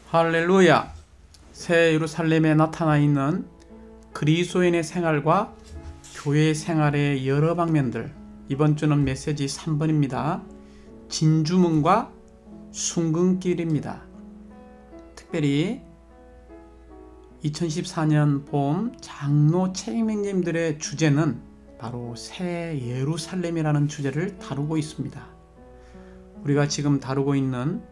할렐루야! 새 예루살렘에 나타나 있는 그리스도인의 생활과 교회 생활의 여러 방면들, 이번 주는 메시지 3번입니다. 진주문과 순근길입니다. 특별히 2014년 봄 장로 책임님들의 주제는 바로 새 예루살렘이라는 주제를 다루고 있습니다. 우리가 지금 다루고 있는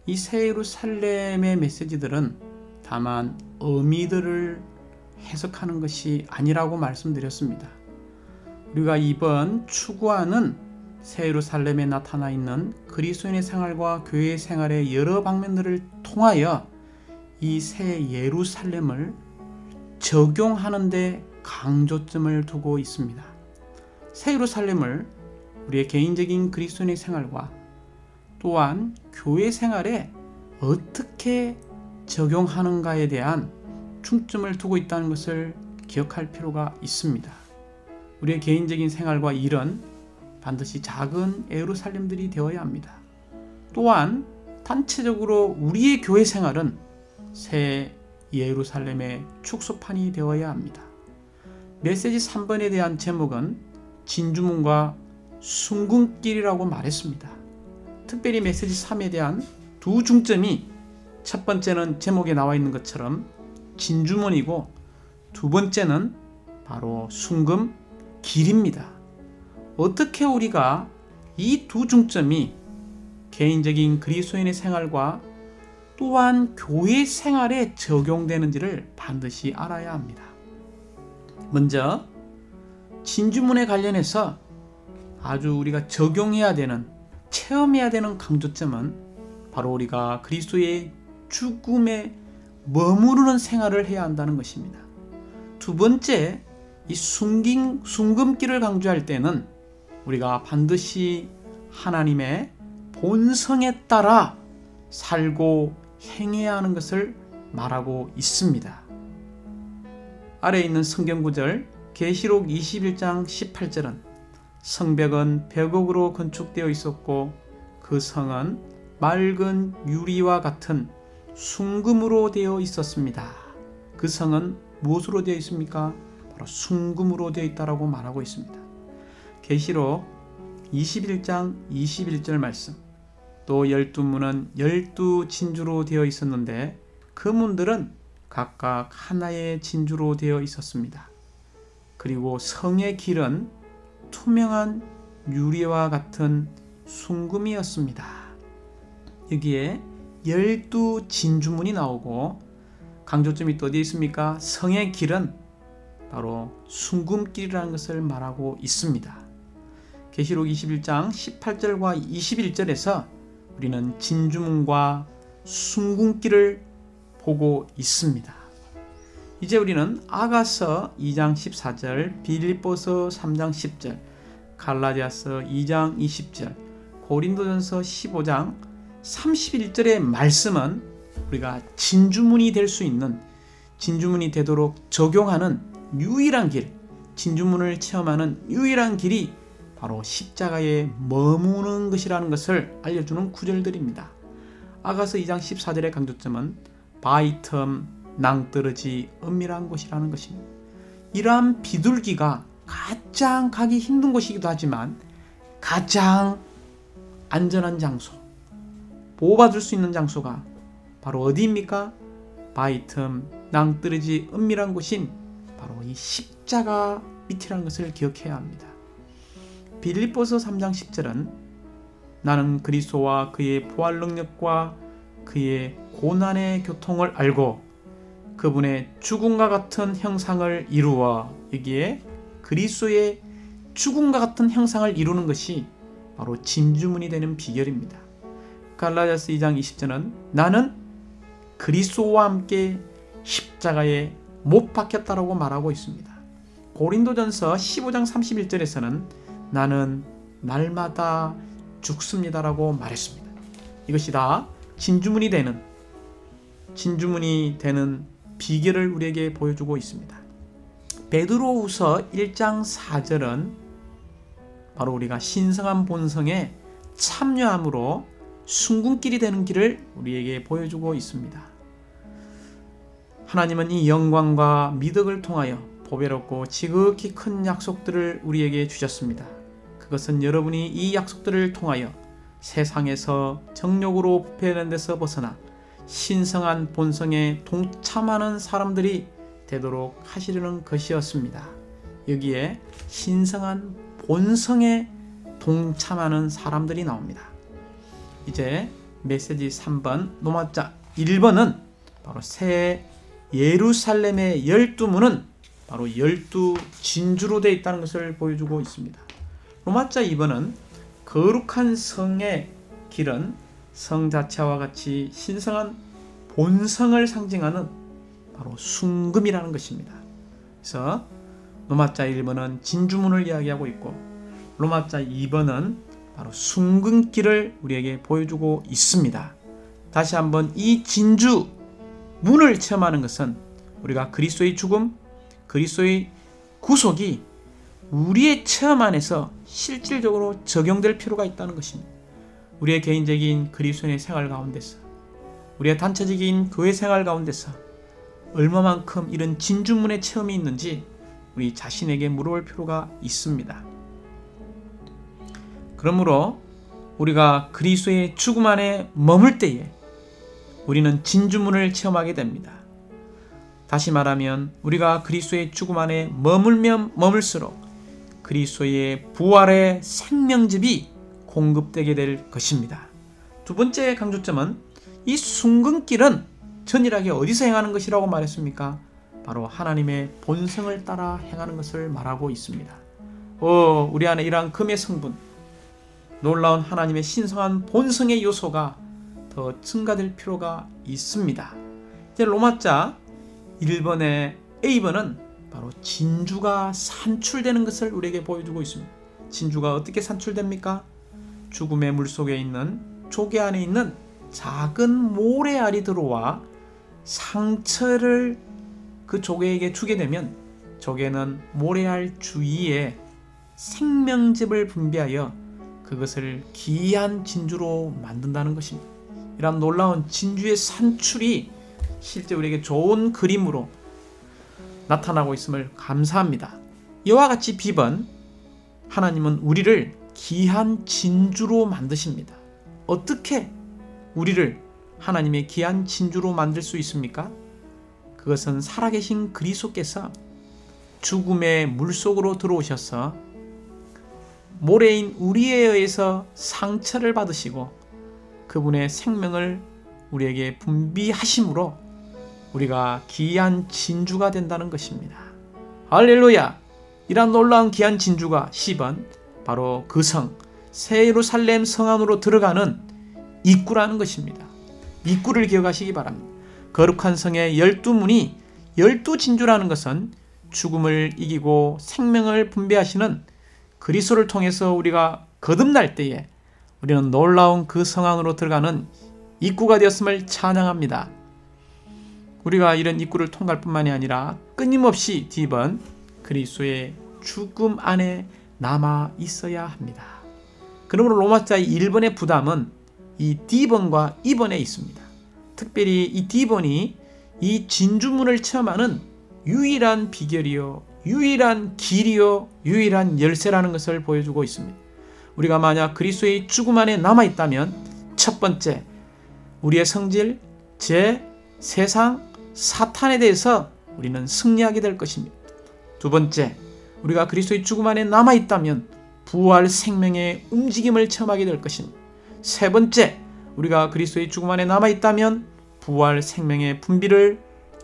이 새 예루살렘의 메시지들은 다만 의미들을 해석하는 것이 아니라고 말씀드렸습니다. 우리가 이번 추구하는 새 예루살렘에 나타나 있는 그리스도인의 생활과 교회 생활의 여러 방면들을 통하여 이 새 예루살렘을 적용하는 데 강조점을 두고 있습니다. 새 예루살렘을 우리의 개인적인 그리스도인의 생활과 또한 교회 생활에 어떻게 적용하는가에 대한 중점을 두고 있다는 것을 기억할 필요가 있습니다. 우리의 개인적인 생활과 일은 반드시 작은 예루살렘들이 되어야 합니다. 또한 단체적으로 우리의 교회 생활은 새 예루살렘의 축소판이 되어야 합니다. 메시지 3번에 대한 제목은 진주문과 순근길이라고 말했습니다. 특별히 메시지 3에 대한 두 중점이 첫 번째는 제목에 나와 있는 것처럼 진주문이고 두 번째는 바로 순근길입니다. 어떻게 우리가 이 두 중점이 개인적인 그리스도인의 생활과 또한 교회 생활에 적용되는지를 반드시 알아야 합니다. 먼저 진주문에 관련해서 아주 우리가 적용해야 되는, 체험해야 되는 강조점은 바로 우리가 그리스도의 죽음에 머무르는 생활을 해야 한다는 것입니다. 두 번째, 이 순금길을 강조할 때는 우리가 반드시 하나님의 본성에 따라 살고 행해야 하는 것을 말하고 있습니다. 아래에 있는 성경 구절 계시록 21장 18절은 성벽은 벽옥으로 건축되어 있었고 그 성은 맑은 유리와 같은 순금으로 되어 있었습니다. 그 성은 무엇으로 되어 있습니까? 바로 순금으로 되어 있다고 말하고 있습니다. 계시록 21장 21절 말씀, 또 12문은 12진주로 되어 있었는데 그 문들은 각각 하나의 진주로 되어 있었습니다. 그리고 성의 길은 투명한 유리와 같은 순금이었습니다. 여기에 12진주문이 나오고 강조점이 또 어디에 있습니까? 성의 길은 바로 순금길이라는 것을 말하고 있습니다. 계시록 21장 18절과 21절에서 우리는 진주문과 순금길을 보고 있습니다. 이제 우리는 아가서 2장 14절, 빌립보서 3장 10절, 갈라디아서 2장 20절, 고린도전서 15장 31절의 말씀은 우리가 진주문이 될 수 있는, 진주문이 되도록 적용하는 유일한 길, 진주문을 체험하는 유일한 길이 바로 십자가에 머무는 것이라는 것을 알려주는 구절들입니다. 아가서 2장 14절의 강조점은 바위 틈 낭떠러지 은밀한 곳이라는 것입니다. 이러한 비둘기가 가장 가기 힘든 곳이기도 하지만 가장 안전한 장소, 보호받을 수 있는 장소가 바로 어디입니까? 바위 틈 낭떠러지 은밀한 곳인 바로 이 십자가 밑이라는 것을 기억해야 합니다. 빌립보서 3장 10절은 나는 그리스도와 그의 부활 능력과 그의 고난의 교통을 알고 그분의 죽음과 같은 형상을 이루어, 여기에 그리스도의 죽음과 같은 형상을 이루는 것이 바로 진주문이 되는 비결입니다. 갈라디아서 2장 20절은 나는 그리스도와 함께 십자가에 못 박혔다라고 말하고 있습니다. 고린도전서 15장 31절에서는 나는 날마다 죽습니다라고 말했습니다. 이것이 다 진주문이 되는 비결을 우리에게 보여주고 있습니다. 베드로후서 1장 4절은 바로 우리가 신성한 본성에 참여함으로 순근길이 되는 길을 우리에게 보여주고 있습니다. 하나님은 이 영광과 미덕을 통하여 보배롭고 지극히 큰 약속들을 우리에게 주셨습니다. 그것은 여러분이 이 약속들을 통하여 세상에서 정욕으로 부패하는 데서 벗어나 신성한 본성에 동참하는 사람들이 되도록 하시려는 것이었습니다. 여기에 신성한 본성에 동참하는 사람들이 나옵니다. 이제 메시지 3번 노마자 1번은 바로 새 예루살렘의 12문은 바로 12진주로 되어 있다는 것을 보여주고 있습니다. 로마자 2번은 거룩한 성의 길은 성 자체와 같이 신성한 본성을 상징하는 바로 순금이라는 것입니다. 그래서 로마자 1번은 진주문을 이야기하고 있고 로마자 2번은 바로 순금길을 우리에게 보여주고 있습니다. 다시 한번 이 진주 문을 체험하는 것은 우리가 그리스도의 죽음, 그리스도의 구속이 우리의 체험 안에서 실질적으로 적용될 필요가 있다는 것입니다. 우리의 개인적인 그리스도인의 생활 가운데서, 우리의 단체적인 교회 생활 가운데서 얼마만큼 이런 진주문의 체험이 있는지 우리 자신에게 물어볼 필요가 있습니다. 그러므로 우리가 그리스도의 죽음 안에 머물 때에 우리는 진주문을 체험하게 됩니다. 다시 말하면 우리가 그리스도의 죽음 안에 머물면 머물수록 그리스도의 부활의 생명즙이 공급되게 될 것입니다. 두 번째 강조점은 이 순금길은 전일하게 어디서 행하는 것이라고 말했습니까? 바로 하나님의 본성을 따라 행하는 것을 말하고 있습니다. 우리 안에 이러한 금의 성분, 놀라운 하나님의 신성한 본성의 요소가 더 증가될 필요가 있습니다. 이제 로마자 1번의 A번은 바로 진주가 산출되는 것을 우리에게 보여주고 있습니다. 진주가 어떻게 산출됩니까? 죽음의 물속에 있는 조개 안에 있는 작은 모래알이 들어와 상처를 그 조개에게 주게 되면 조개는 모래알 주위에 생명즙을 분비하여 그것을 귀한 진주로 만든다는 것입니다. 이런 놀라운 진주의 산출이 실제 우리에게 좋은 그림으로 나타나고 있음을 감사합니다. 이와 같이 B번, 하나님은 우리를 귀한 진주로 만드십니다. 어떻게 우리를 하나님의 귀한 진주로 만들 수 있습니까? 그것은 살아계신 그리스도께서 죽음의 물속으로 들어오셔서 모래인 우리에 의해서 상처를 받으시고 그분의 생명을 우리에게 분비하심으로 우리가 귀한 진주가 된다는 것입니다. 할렐루야! 이러한 놀라운 귀한 진주가 10번 바로 그 성, 새 예루살렘 성 안으로 들어가는 입구라는 것입니다. 입구를 기억하시기 바랍니다. 거룩한 성의 12문이 12진주라는 것은 죽음을 이기고 생명을 분배하시는 그리스도를 통해서 우리가 거듭날 때에 우리는 놀라운 그 성 안으로 들어가는 입구가 되었음을 찬양합니다. 우리가 이런 입구를 통과할 뿐만이 아니라 끊임없이 D번 그리스도의 죽음 안에 남아 있어야 합니다. 그러므로 로마자의 1번의 부담은 이 D번과 2번에 있습니다. 특별히 이 D번이 이 진주문을 체험하는 유일한 비결이요, 유일한 길이요, 유일한 열쇠라는 것을 보여주고 있습니다. 우리가 만약 그리스도의 죽음 안에 남아있다면 첫 번째, 우리의 성질, 죄, 세상, 사탄에 대해서 우리는 승리하게 될 것입니다. 두 번째, 우리가 그리스도의 죽음 안에 남아있다면 부활 생명의 움직임을 체험하게 될 것입니다. 세 번째, 우리가 그리스도의 죽음 안에 남아있다면 부활 생명의 분비를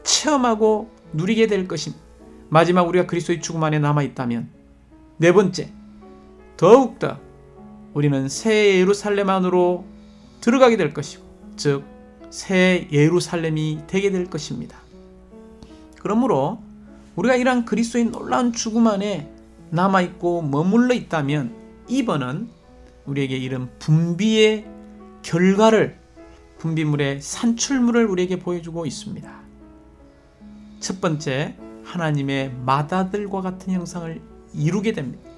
체험하고 누리게 될 것입니다. 마지막, 우리가 그리스도의 죽음 안에 남아있다면 네 번째, 더욱더 우리는 새 예루살렘 안으로 들어가게 될 것이고, 즉 새 예루살렘이 되게 될 것입니다. 그러므로 우리가 이러한 그리스도의 놀라운 죽음 안에 남아있고 머물러 있다면 2번은 우리에게 이런 분비의 결과를, 분비물의 산출물을 우리에게 보여주고 있습니다. 첫 번째, 하나님의 맏아들과 같은 형상을 이루게 됩니다.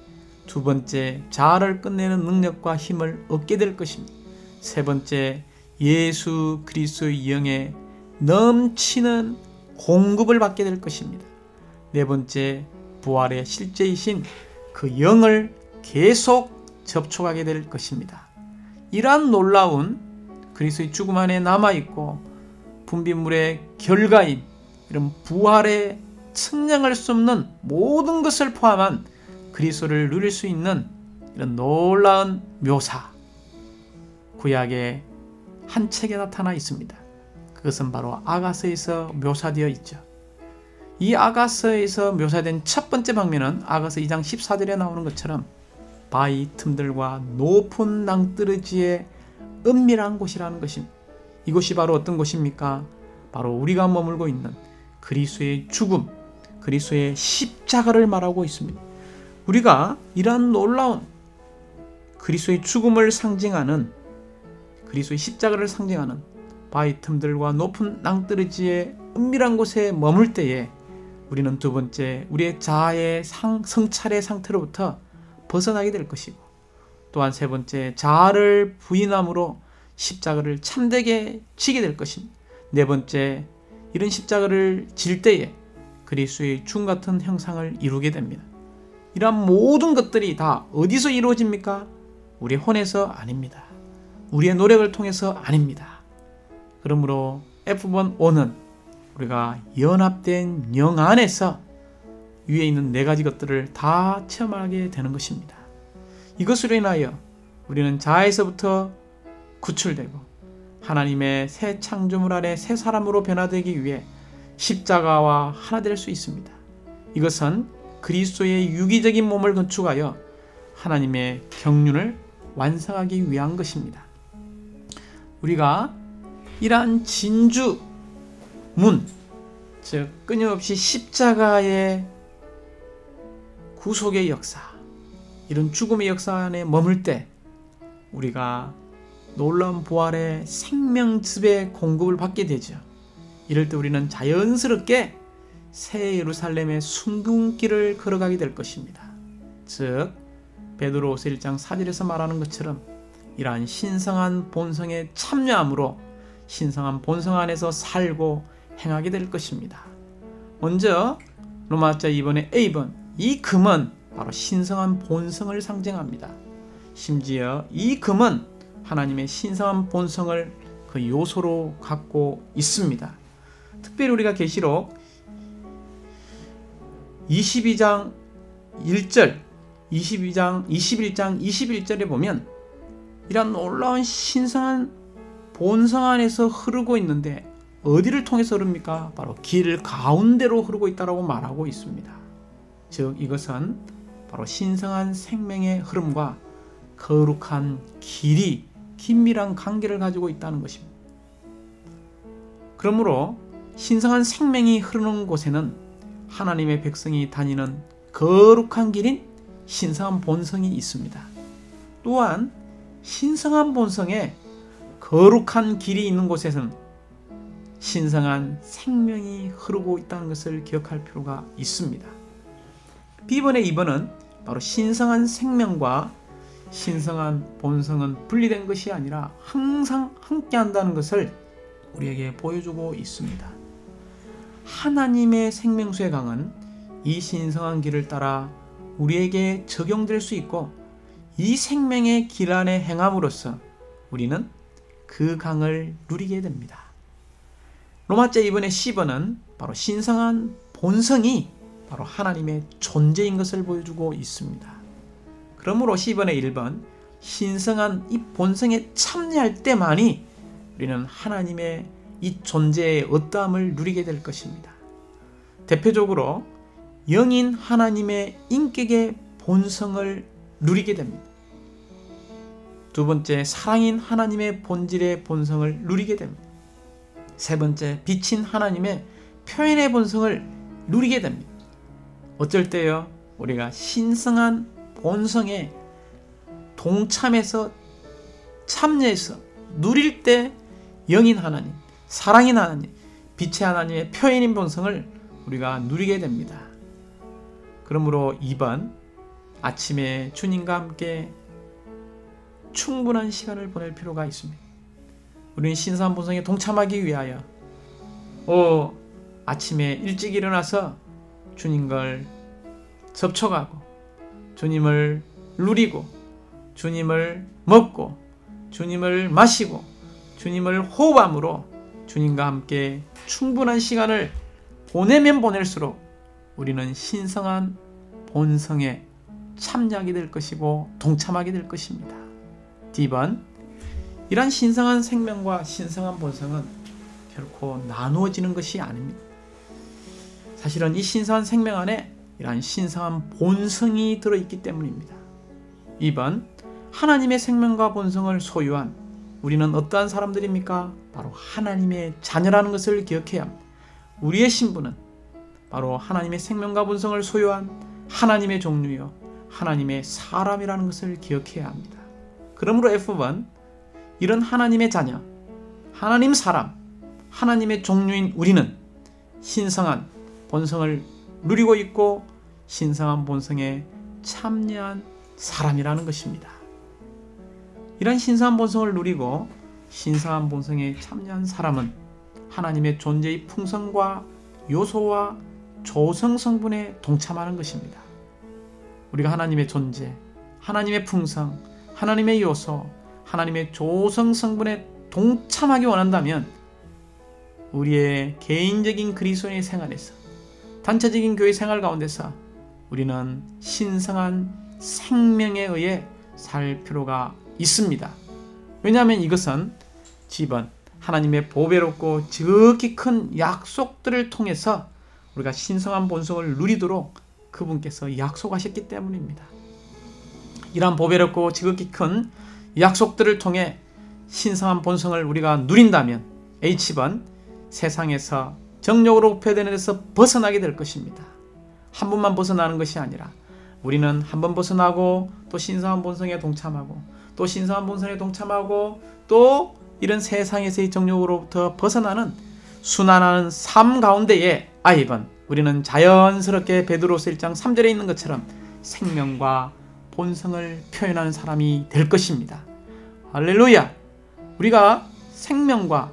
두 번째, 자아를 끝내는 능력과 힘을 얻게 될 것입니다. 세 번째, 예수 그리스도의 영에 넘치는 공급을 받게 될 것입니다. 네 번째, 부활의 실제이신 그 영을 계속 접촉하게 될 것입니다. 이러한 놀라운 그리스도의 죽음 안에 남아있고 분비물의 결과인 이런 부활의 측량할 수 없는 모든 것을 포함한 그리스도를 누릴 수 있는 이런 놀라운 묘사, 구약의 한 책에 나타나 있습니다. 그것은 바로 아가서에서 묘사되어 있죠. 이 아가서에서 묘사된 첫 번째 방면은 아가서 2장 14절에 나오는 것처럼 바위 틈들과 높은 낭떠러지의 은밀한 곳이라는 것입니다. 이곳이 바로 어떤 곳입니까? 바로 우리가 머물고 있는 그리스도의 죽음, 그리스도의 십자가를 말하고 있습니다. 우리가 이러한 놀라운 그리스도의 죽음을 상징하는, 그리스도의 십자가를 상징하는 바위 틈들과 높은 낭떠러지의 은밀한 곳에 머물 때에 우리는 두 번째, 우리의 자아의 성찰의 상태로부터 벗어나게 될 것이고, 또한 세 번째, 자아를 부인함으로 십자가를 참되게 지게 될 것입니다. 네 번째, 이런 십자가를 질 때에 그리스도의 죽음 같은 형상을 이루게 됩니다. 이러한 모든 것들이 다 어디서 이루어집니까? 우리의 혼에서 아닙니다. 우리의 노력을 통해서 아닙니다. 그러므로 F1는 우리가 연합된 영 안에서 위에 있는 네 가지 것들을 다 체험하게 되는 것입니다. 이것으로 인하여 우리는 자아에서부터 구출되고 하나님의 새 창조물 안에 새 사람으로 변화되기 위해 십자가와 하나 될 수 있습니다. 이것은 그리스도의 유기적인 몸을 건축하여 하나님의 경륜을 완성하기 위한 것입니다. 우리가 이러한 진주문, 즉 끊임없이 십자가의 구속의 역사, 이런 죽음의 역사 안에 머물 때 우리가 놀라운 부활의 생명즙의 공급을 받게 되죠. 이럴 때 우리는 자연스럽게 새 예루살렘의 순금길을 걸어가게 될 것입니다. 즉 베드로후서 1장 4절에서 말하는 것처럼 이러한 신성한 본성에 참여함으로 신성한 본성 안에서 살고 행하게 될 것입니다. 먼저 로마자 2번의 A번, 이 금은 바로 신성한 본성을 상징합니다. 심지어 이 금은 하나님의 신성한 본성을 그 요소로 갖고 있습니다. 특별히 우리가 계시록 22장 1절, 21장 21절에 보면 이런 놀라운 신성한 본성 안에서 흐르고 있는데 어디를 통해서 흐릅니까? 바로 길 가운데로 흐르고 있다고 말하고 있습니다. 즉 이것은 바로 신성한 생명의 흐름과 거룩한 길이 긴밀한 관계를 가지고 있다는 것입니다. 그러므로 신성한 생명이 흐르는 곳에는 하나님의 백성이 다니는 거룩한 길인 신성한 본성이 있습니다. 또한 신성한 본성에 거룩한 길이 있는 곳에서는 신성한 생명이 흐르고 있다는 것을 기억할 필요가 있습니다. B번의 2번은 바로 신성한 생명과 신성한 본성은 분리된 것이 아니라 항상 함께한다는 것을 우리에게 보여주고 있습니다. 하나님의 생명수의 강은 이 신성한 길을 따라 우리에게 적용될 수 있고 이 생명의 길 안에 행함으로써 우리는 그 강을 누리게 됩니다. 로마자 2번의 C번은 바로 신성한 본성이 바로 하나님의 존재인 것을 보여주고 있습니다. 그러므로 C번의 1번, 신성한 이 본성에 참여할 때만이 우리는 하나님의 이 존재의 어떠함을 누리게 될 것입니다. 대표적으로 영인 하나님의 인격의 본성을 누리게 됩니다. 두 번째, 사랑인 하나님의 본질의 본성을 누리게 됩니다. 세 번째, 빛인 하나님의 표현의 본성을 누리게 됩니다. 어쩔 때요, 우리가 신성한 본성에 동참해서 참여해서 누릴 때 영인 하나님, 사랑인 하나님, 빛의 하나님의 표현인 본성을 우리가 누리게 됩니다. 그러므로 2번, 아침에 주님과 함께 충분한 시간을 보낼 필요가 있습니다. 우리는 신성한 본성에 동참하기 위하여 아침에 일찍 일어나서 주님을 접촉하고 주님을 누리고 주님을 먹고 주님을 마시고 주님을 호흡함으로 주님과 함께 충분한 시간을 보내면 보낼수록 우리는 신성한 본성에 참여하게 될 것이고 동참하게 될 것입니다. D번, 이러한 신성한 생명과 신성한 본성은 결코 나누어지는 것이 아닙니다. 사실은 이 신성한 생명 안에 이러한 신성한 본성이 들어있기 때문입니다. 2번, 하나님의 생명과 본성을 소유한 우리는 어떠한 사람들입니까? 바로 하나님의 자녀라는 것을 기억해야 합니다. 우리의 신분은 바로 하나님의 생명과 본성을 소유한 하나님의 종류요 하나님의 사람이라는 것을 기억해야 합니다. 그러므로 F번, 이런 하나님의 자녀, 하나님 사람, 하나님의 종류인 우리는 신성한 본성을 누리고 있고 신성한 본성에 참여한 사람이라는 것입니다. 이런 신성한 본성을 누리고 신성한 본성에 참여한 사람은 하나님의 존재의 풍성과 요소와 조성 성분에 동참하는 것입니다. 우리가 하나님의 존재, 하나님의 풍성, 하나님의 요소, 하나님의 조성 성분에 동참하기 원한다면 우리의 개인적인 그리스도인의 생활에서 단체적인 교회 생활 가운데서 우리는 신성한 생명에 의해 살 필요가 있습니다. 왜냐하면 이것은 G번, 하나님의 보배롭고 지극히 큰 약속들을 통해서 우리가 신성한 본성을 누리도록 그분께서 약속하셨기 때문입니다. 이러한 보배롭고 지극히 큰 약속들을 통해 신성한 본성을 우리가 누린다면 H번, 세상에서 정욕으로 우표되는 데서 벗어나게 될 것입니다. 한 번만 벗어나는 것이 아니라 우리는 한 번 벗어나고 또 신성한 본성에 동참하고 또 신성한 본성에 동참하고 또 이런 세상에서의 정욕으로부터 벗어나는 순환하는 삶 가운데에 I번, 우리는 자연스럽게 베드로서 1장 3절에 있는 것처럼 생명과 본성을 표현하는 사람이 될 것입니다. 할렐루야! 우리가 생명과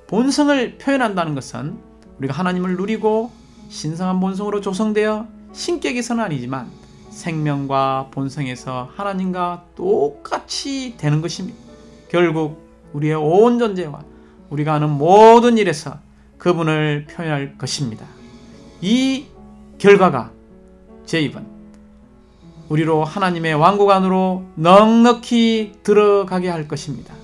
본성을 표현한다는 것은 우리가 하나님을 누리고 신성한 본성으로 조성되어 신격에서는 아니지만 생명과 본성에서 하나님과 똑같이 되는 것입니다. 결국 우리의 온 존재와 우리가 하는 모든 일에서 그분을 표현할 것입니다. 이 결과가 제2번, 우리로 하나님의 왕국 안으로 넉넉히 들어가게 할 것입니다.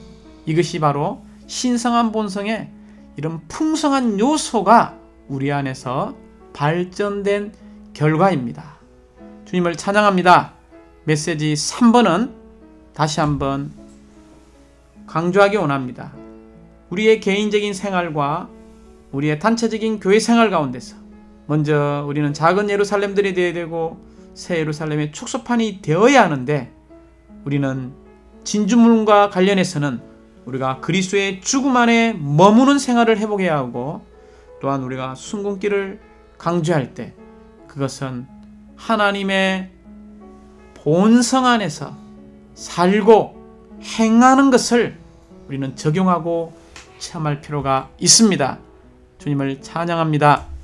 이것이 바로 신성한 본성의 이런 풍성한 요소가 우리 안에서 발전된 결과입니다. 주님을 찬양합니다. 메시지 3번은 다시 한번 강조하기 원합니다. 우리의 개인적인 생활과 우리의 단체적인 교회 생활 가운데서 먼저 우리는 작은 예루살렘들이 되어야 되고 새 예루살렘의 축소판이 되어야 하는데 우리는 진주문과 관련해서는 우리가 그리스도의 죽음 안에 머무는 생활을 해보게 하고 또한 우리가 순국기를 강조할 때 그것은 하나님의 본성 안에서 살고 행하는 것을 우리는 적용하고 체험할 필요가 있습니다. 주님을 찬양합니다.